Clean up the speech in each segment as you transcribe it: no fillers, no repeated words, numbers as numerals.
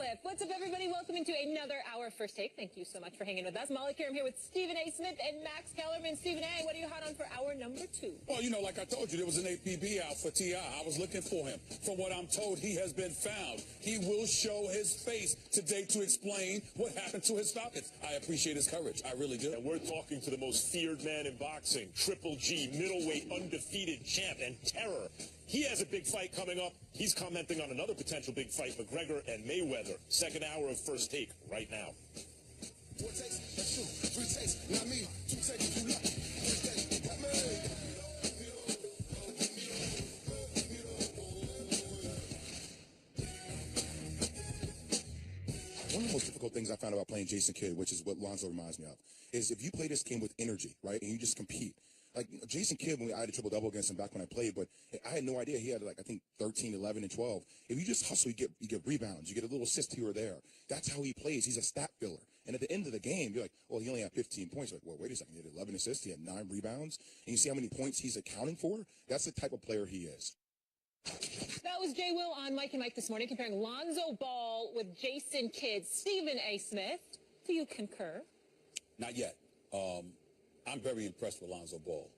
clip. What's up, everybody? Welcome into another hour of First Take. Thank you so much for hanging with us. Molly here. I'm here with Stephen A. Smith and Max Kellerman. Stephen A., what are you hot on for hour number 2? Well, you know, like I told you, there was an APB out for T.I. I was looking for him. From what I'm told, he has been found. He will show his face today to explain what happened to his Falcons. I appreciate his courage. I really do. And we're talking to the most feared man in boxing, Triple G, middleweight, undefeated champ and terror. He has a big fight coming up. He's commenting on another potential big fight, McGregor and Mayweather. Second hour of First Take right now. 4 takes, that's true. 3 takes, not me. 2 takes, 2 luck. 3 takes, not me. One of the most difficult things I found about playing Jason Kidd, which is what Lonzo reminds me of, is if you play this game with energy, right, and you just compete. Like, Jason Kidd, when I had a triple-double against him back when I played, but I had no idea. He had, like, I think 13, 11, and 12. If you just hustle, you get rebounds. You get a little assist here or there. That's how he plays. He's a stat filler. And at the end of the game, you're like, well, he only had 15 points. You're like, well, wait a second. He had 11 assists. He had 9 rebounds. And you see how many points he's accounting for? That's the type of player he is. That was Jay Will on Mike and Mike this morning, comparing Lonzo Ball with Jason Kidd. Stephen A. Smith, do you concur? Not yet. I'm very impressed with Lonzo Ball.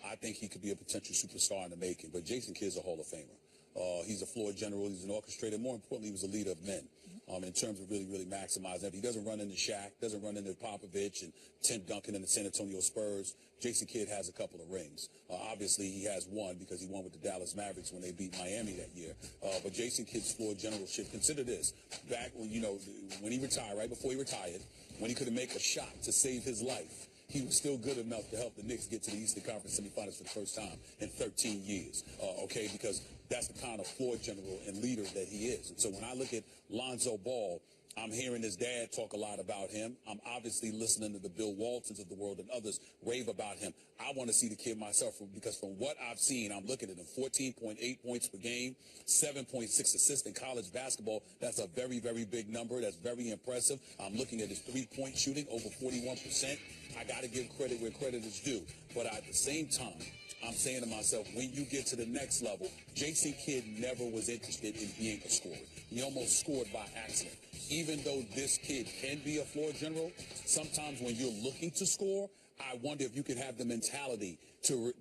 I think he could be a potential superstar in the making, but Jason Kidd's a Hall of Famer. He's a floor general. He's an orchestrator. More importantly, he was a leader of men in terms of really maximizing. He doesn't run into Shaq, doesn't run into Popovich and Tim Duncan and the San Antonio Spurs. Jason Kidd has a couple of rings. Obviously, he has one because he won with the Dallas Mavericks when they beat Miami that year. But Jason Kidd's floor generalship, consider this. Back when, when he retired, right before he retired, when he couldn't make a shot to save his life, he was still good enough to help the Knicks get to the Eastern Conference semifinals for the first time in 13 years, because that's the kind of floor general and leader that he is. And so when I look at Lonzo Ball, I'm hearing his dad talk a lot about him. I'm obviously listening to the Bill Waltons of the world and others rave about him. I want to see the kid myself because from what I've seen, I'm looking at him 14.8 points per game, 7.6 assists in college basketball. That's a very big number. That's very impressive. I'm looking at his three-point shooting, over 41%. I got to give credit where credit is due. But at the same time, I'm saying to myself, when you get to the next level, Jason Kidd never was interested in being a scorer. He almost scored by accident. Even though this kid can be a floor general, sometimes when you're looking to score, I wonder if you could have the mentality to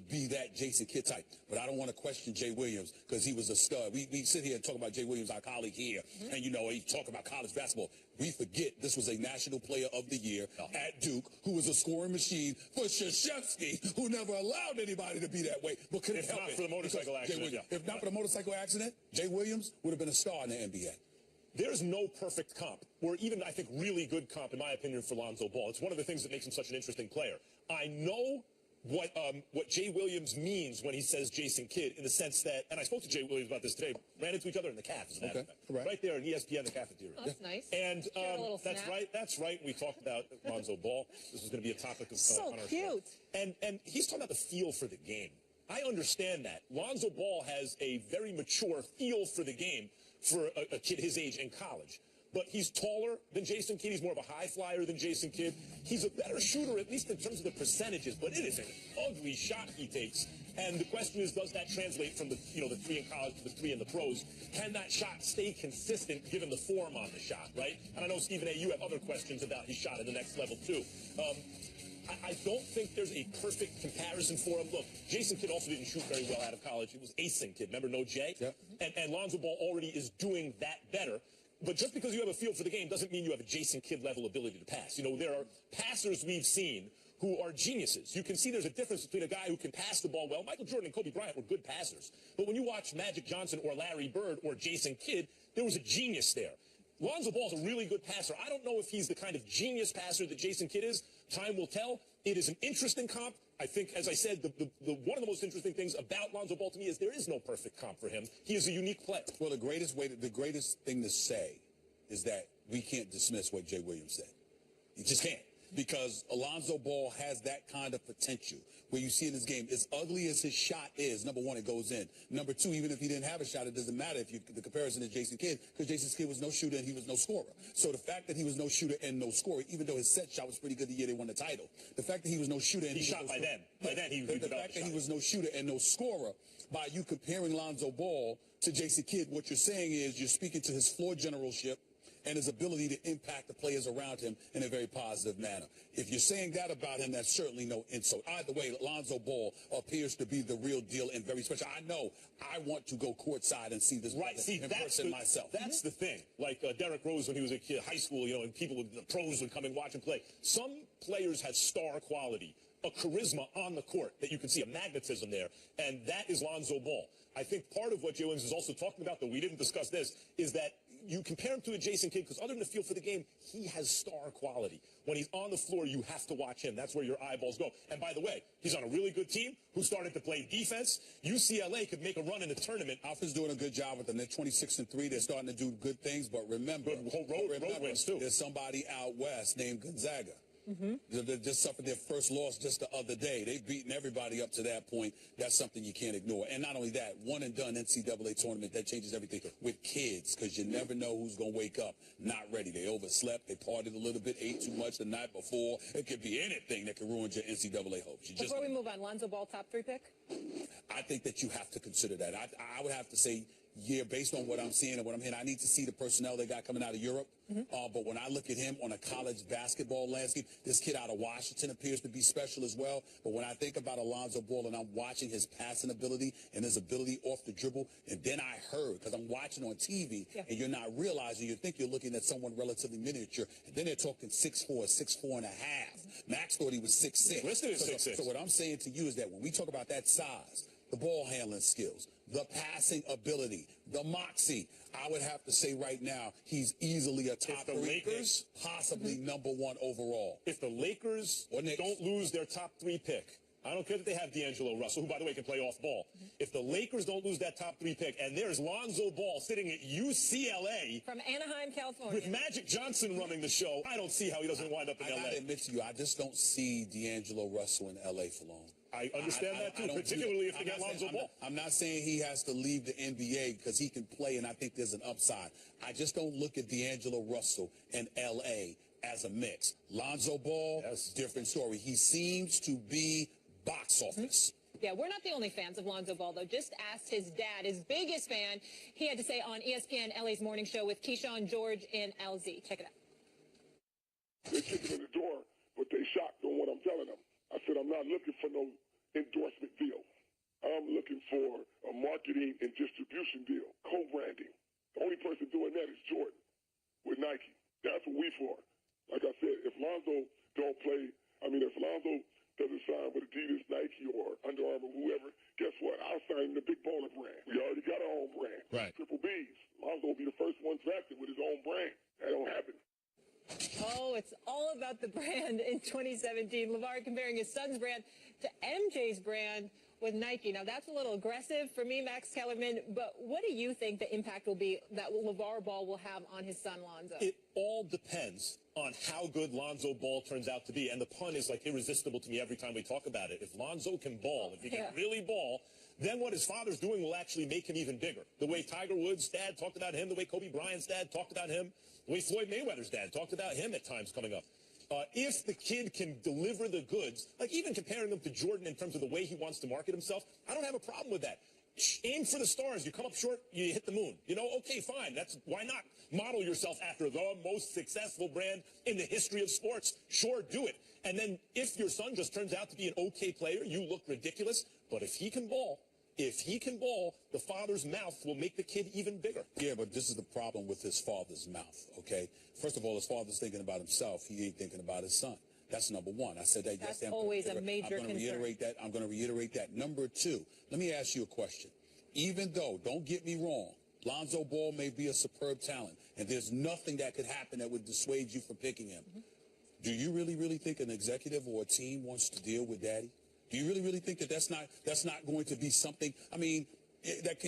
be that Jason Kidd type. But I don't want to question Jay Williams because he was a stud. We sit here and talk about Jay Williams, our colleague here, and, he talk about college basketball. We forget this was a National Player of the Year at Duke, who was a scoring machine for Krzyzewski, who never allowed anybody to be that way. But couldn't help it. If not for the motorcycle accident. If not for the motorcycle accident, Jay Williams would have been a star in the NBA. There's no perfect comp, or even, I think, really good comp, in my opinion, for Lonzo Ball. It's one of the things that makes him such an interesting player. I know what Jay Williams means when he says Jason Kidd, in the sense that, and I spoke to Jay Williams about this today, ran into each other in the caf, as a matter of fact. Right there in ESPN, the cafeteria. Oh, that's nice. And that's right. We talked about Lonzo Ball. This was going to be a topic of so on our cute. show. And he's talking about the feel for the game. I understand that. Lonzo Ball has a very mature feel for the game for a kid his age in college. But he's taller than Jason Kidd. He's more of a high flyer than Jason Kidd. He's a better shooter, at least in terms of the percentages. But it is an ugly shot he takes. And the question is, does that translate from the 3 in college to the 3 in the pros? Can that shot stay consistent given the form on the shot, right? And I know, Stephen A., you have other questions about his shot at the next level, too. I don't think there's a perfect comparison for him. Look, Jason Kidd also didn't shoot very well out of college. He was Asen Kidd. Remember, no J? Yep. And Lonzo Ball already is doing that better. But just because you have a feel for the game doesn't mean you have a Jason Kidd level ability to pass. There are passers we've seen who are geniuses. You can see there's a difference between a guy who can pass the ball well. Michael Jordan and Kobe Bryant were good passers. But when you watch Magic Johnson or Larry Bird or Jason Kidd, there was a genius there. Lonzo Ball's a really good passer. I don't know if he's the kind of genius passer that Jason Kidd is. Time will tell. It is an interesting comp. I think, as I said, one of the most interesting things about Lonzo Ball to me is there is no perfect comp for him. He is a unique player. Well, the greatest thing to say is that we can't dismiss what Jay Williams said. You just can't. Because Lonzo Ball has that kind of potential where you see in his game, as ugly as his shot is, number one, it goes in. Number two, even if he didn't have a shot, it doesn't matter if the comparison is Jason Kidd, because Jason Kidd was no shooter and he was no scorer. So the fact that he was no shooter and no scorer, even though his set shot was pretty good the year they won the title, the fact that he was no shooter and he shot by then. By then, the fact that he was no shooter and no scorer, by you comparing Lonzo Ball to Jason Kidd, what you're saying is you're speaking to his floor generalship and his ability to impact the players around him in a very positive manner. If you're saying that about him, that's certainly no insult. Either way, Lonzo Ball appears to be the real deal and very special. I know I want to go courtside and see this in person myself. That's the thing. Like Derrick Rose when he was a kid, high school, and the pros would come and watch him play. Some players have star quality, a charisma on the court that you can see, a magnetism there, and that is Lonzo Ball. I think part of what Jay Williams is also talking about, though we didn't discuss this, is that you compare him to a Jason Kidd because other than the feel for the game, he has star quality. When he's on the floor, you have to watch him. That's where your eyeballs go. And by the way, he's on a really good team who started to play defense. UCLA could make a run in the tournament. Alpha's doing a good job with them. They're 26-3. They're starting to do good things. But remember, road wins too. There's somebody out west named Gonzaga. They just suffered their first loss just the other day. They've beaten everybody up to that point. That's something you can't ignore. And not only that, one and done NCAA tournament, that changes everything with kids because you never know who's going to wake up not ready. They overslept. They partied a little bit, ate too much the night before. It could be anything that can ruin your NCAA hopes. Before we move on, Lonzo Ball, top 3 pick? I think that you have to consider that. I would have to say, yeah, based on what I'm seeing and what I'm hearing, I need to see the personnel they got coming out of Europe. But when I look at him on a college basketball landscape, this kid out of Washington appears to be special as well. But when I think about Lonzo Ball and I'm watching his passing ability and his ability off the dribble, and then I heard, because I'm watching on TV, and you're not realizing, you think you're looking at someone relatively miniature, and then they're talking 6'4", 6'4 and a half. Max thought he was 6'6". Listed as 6'6". So what I'm saying to you is that when we talk about that size, the ball handling skills, the passing ability, the moxie, I would have to say right now he's easily a top 3 pick, possibly number 1 overall. If the Lakers don't lose their top 3 pick, I don't care that they have D'Angelo Russell, who, by the way, can play off ball. If the Lakers don't lose that top 3 pick, and there's Lonzo Ball sitting at UCLA. From Anaheim, California. With Magic Johnson running the show, I don't see how he doesn't wind up in L.A. I gotta admit to you, I just don't see D'Angelo Russell in L.A. for long. I understand that, too, particularly if they get Lonzo Ball. I'm not saying he has to leave the NBA because he can play, and I think there's an upside. I just don't look at D'Angelo Russell and L.A. as a mix. Lonzo Ball, different story. He seems to be box office. Yeah, we're not the only fans of Lonzo Ball, though. Just asked his dad, his biggest fan. He had to say on ESPN LA's morning show with Keyshawn, George, and LZ. Check it out. They kicked him in the door, but they shocked on what I'm telling them. I said, I'm not looking for no endorsement deal. I'm looking for a marketing and distribution deal, co-branding. The only person doing that is Jordan with Nike. That's what we for. Like I said, if Lonzo don't play, if Lonzo doesn't sign with Adidas, Nike, or Under Armour, whoever, guess what? I'll sign the Big Baller brand. We already got our own brand. Right. Triple B's. Lonzo will be the first one drafted with his own brand. That don't happen. Oh, it's all about the brand in 2017. LeVar comparing his son's brand to MJ's brand with Nike. Now, that's a little aggressive for me, Max Kellerman, but what do you think the impact will be that LeVar Ball will have on his son, Lonzo? It all depends on how good Lonzo Ball turns out to be, and the pun is like irresistible to me every time we talk about it. If Lonzo can ball, if he can really ball, then what his father's doing will actually make him even bigger. The way Tiger Woods' dad talked about him, the way Kobe Bryant's dad talked about him, the way Floyd Mayweather's dad talked about him at times coming up. If the kid can deliver the goods, like even comparing him to Jordan in terms of the way he wants to market himself, I don't have a problem with that. Aim for the stars. You come up short, you hit the moon. Okay, fine. Why not model yourself after the most successful brand in the history of sports? Sure, do it. And then if your son just turns out to be an okay player, you look ridiculous. But if he can ball, the father's mouth will make the kid even bigger. Yeah, but this is the problem with his father's mouth, okay? First of all, his father's thinking about himself. He ain't thinking about his son. That's number one. I said that yesterday. That's always a major concern. I'm going to reiterate that. Number 2, let me ask you a question. Even though, don't get me wrong, Lonzo Ball may be a superb talent, and there's nothing that could happen that would dissuade you from picking him. Do you really think an executive or a team wants to deal with daddy? Do you really think that that's not going to be something? That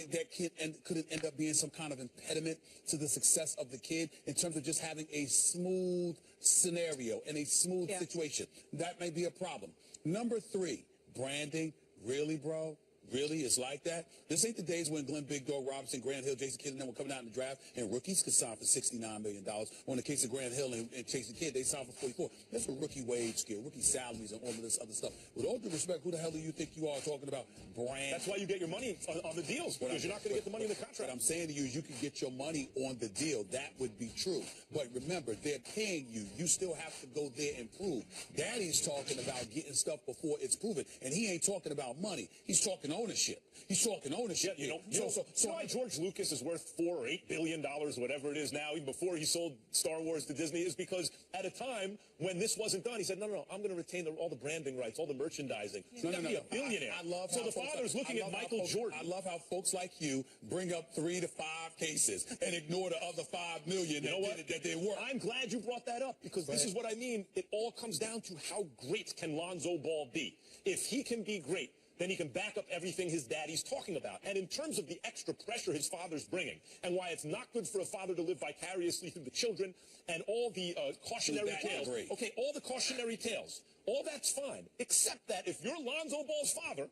could end up being some kind of impediment to the success of the kid in terms of just having a smooth scenario and a smooth situation. That may be a problem. Number 3, branding. Really, bro? Really? It's like that? This ain't the days when Glenn Big Dog Robinson, Grant Hill, Jason Kidd, and them were coming out in the draft, and rookies could sign for $69 million. On the case of Grant Hill and Jason Kidd, they signed for 44. That's a rookie wage scale, rookie salaries, and all of this other stuff. With all due respect, who the hell do you think you are talking about brand? That's why you get your money on the deals, because you're not going to get the money in the contract. What I'm saying to you is you can get your money on the deal. That would be true. But remember, they're paying you. You still have to go there and prove. Daddy's talking about getting stuff before it's proven, and he ain't talking about money. He's talking ownership. He's talking ownership. Yeah, you know why George Lucas is worth $4 or $8 billion, whatever it is now, even before he sold Star Wars to Disney, is because at a time when this wasn't done, he said, no, I'm going to retain all the branding rights, all the merchandising. He's going to be a billionaire. I love so the father's looking at Michael Jordan. I love how folks like you bring up 3 to 5 cases and ignore the other 5 million that they were. I'm glad you brought that up, because this is what I mean. It all comes down to how great can Lonzo Ball be. If he can be great, then he can back up everything his daddy's talking about. And in terms of the extra pressure his father's bringing, and why it's not good for a father to live vicariously through the children, and all the cautionary tales. Okay, all the cautionary tales. All that's fine, except that if you're Lonzo Ball's father,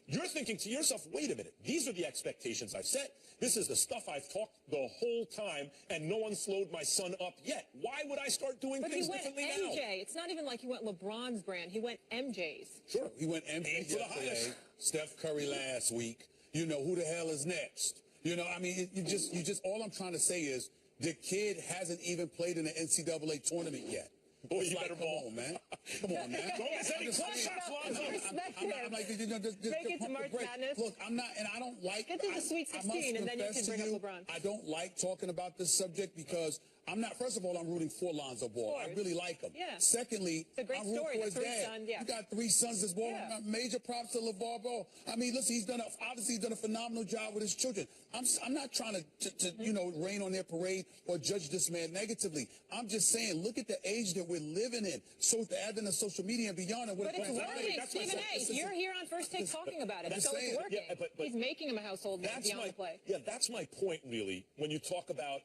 you're thinking to yourself, wait a minute, these are the expectations I've set. This is the stuff I've talked the whole time, and no one slowed my son up yet. Why would I start doing things differently now? But he went MJ. It's not even like he went LeBron's brand. He went MJ's. Sure. He went MJ yesterday, Steph Curry last week. You know, who the hell is next? You know, I mean, you just, all I'm trying to say is the kid hasn't even played in the NCAA tournament yet. Boy, you better ball. Come on, man. Come on, man. Don't miss any clutch shots, Lonzo. I'm like, just make it to March Madness. Look, I'm not, and I don't like. Get to the Sweet 16, and then you can bring up LeBron. I don't like talking about this subject because I'm not. First of all, I'm rooting for Lonzo Ball. I really like him. Yeah. Secondly, it's a great I'm rooting story. for his dad. Son, yeah. You got 3 sons this ball. Yeah. Major props to LeVar Ball. I mean, listen, obviously he's done a phenomenal job with his children. I'm not trying to you know, rain on their parade or judge this man negatively. I'm just saying, look at the age that we're living in. So with the advent of social media and beyond, and what but it's working. Stephen A., you're here on First Take talking about it. So it's working. Yeah, but he's making him a household name beyond the play. Yeah, that's my point, really, when you talk about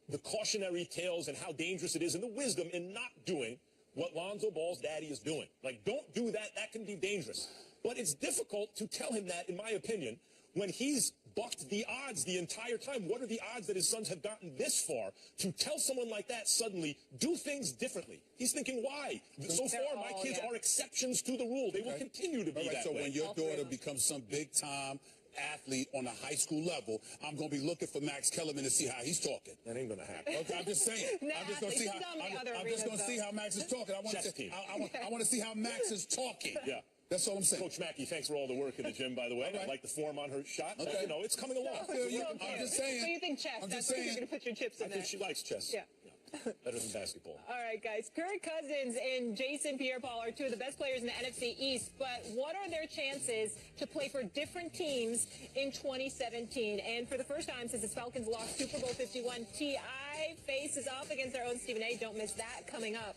the cautionary tales and how dangerous it is and the wisdom in not doing what Lonzo Ball's daddy is doing. Like, don't do that. That can be dangerous. But it's difficult to tell him that, in my opinion, when he's bucked the odds the entire time. What are the odds that his sons have gotten this far? To tell someone like that suddenly, do things differently. He's thinking, why? So far, my kids are exceptions to the rule. They will continue to be that so way. when your daughter becomes some big-time athlete on a high school level, I'm going to be looking for Max Kellerman to see how he's talking. That ain't going to happen. Okay, I'm just saying. I'm just going to see how Max is talking. I want to see how Max is talking. Yeah. That's all I'm saying. Coach Mackey, thanks for all the work in the gym, by the way. I like the form on her shot. Okay. You know, it's coming along. I'm just saying. So you think chess? That's where you're going to put your chips in there. I think she likes chess. Yeah. Better than basketball. All right, guys. Kirk Cousins and Jason Pierre-Paul are 2 of the best players in the NFC East, but what are their chances to play for different teams in 2017? And for the first time since his Falcons lost Super Bowl 51, T.I. faces off against our own Stephen A. Don't miss that coming up.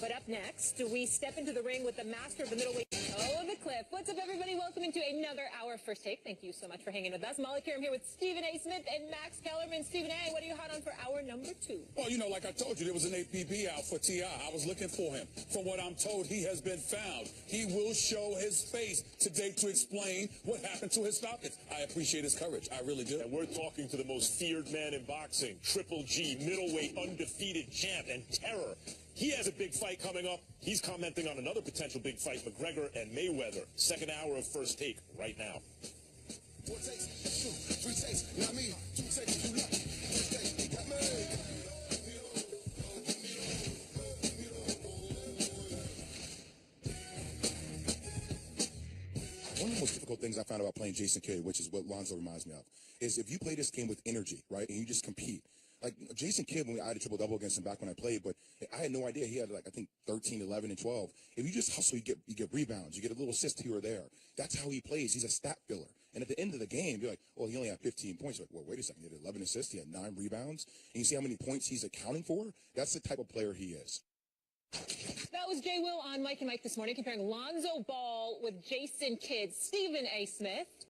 But up next, we step into the ring with the master of the middleweight, the Cliff. What's up, everybody? Welcome into another hour of First Take. Thank you so much for hanging with us. Molly Karam here with Stephen A. Smith and Max Kellerman. Stephen A., what are you hot on for hour number 2? Well, you know, like I told you, there was an APB out for T.I. I was looking for him. From what I'm told, he has been found. He will show his face today to explain what happened to his Falcons. I appreciate his courage. I really do. And we're talking to the most feared man in boxing, Triple G, middleweight, undefeated champ and terror. He has a big fight coming up. He's commenting on another potential big fight, McGregor and Mayweather. Second hour of First Take right now. 4 takes, that's true. 3 takes, not me. 2 takes, 2 luck. First take, got me. One of the most difficult things I found about playing Jason Kidd, which is what Lonzo reminds me of, is if you play this game with energy, right, and you just compete. Like Jason Kidd, when I had a triple-double against him back when I played, but I had no idea he had, like, I think 13, 11, and 12. If you just hustle, you get rebounds, you get a little assist here or there. That's how he plays. He's a stat filler. And at the end of the game, you're like, well, he only had 15 points. You're like, well, wait a second. He had 11 assists. He had 9 rebounds. And you see how many points he's accounting for? That's the type of player he is. That was Jay Will on Mike and Mike this morning, comparing Lonzo Ball with Jason Kidd. Stephen A. Smith,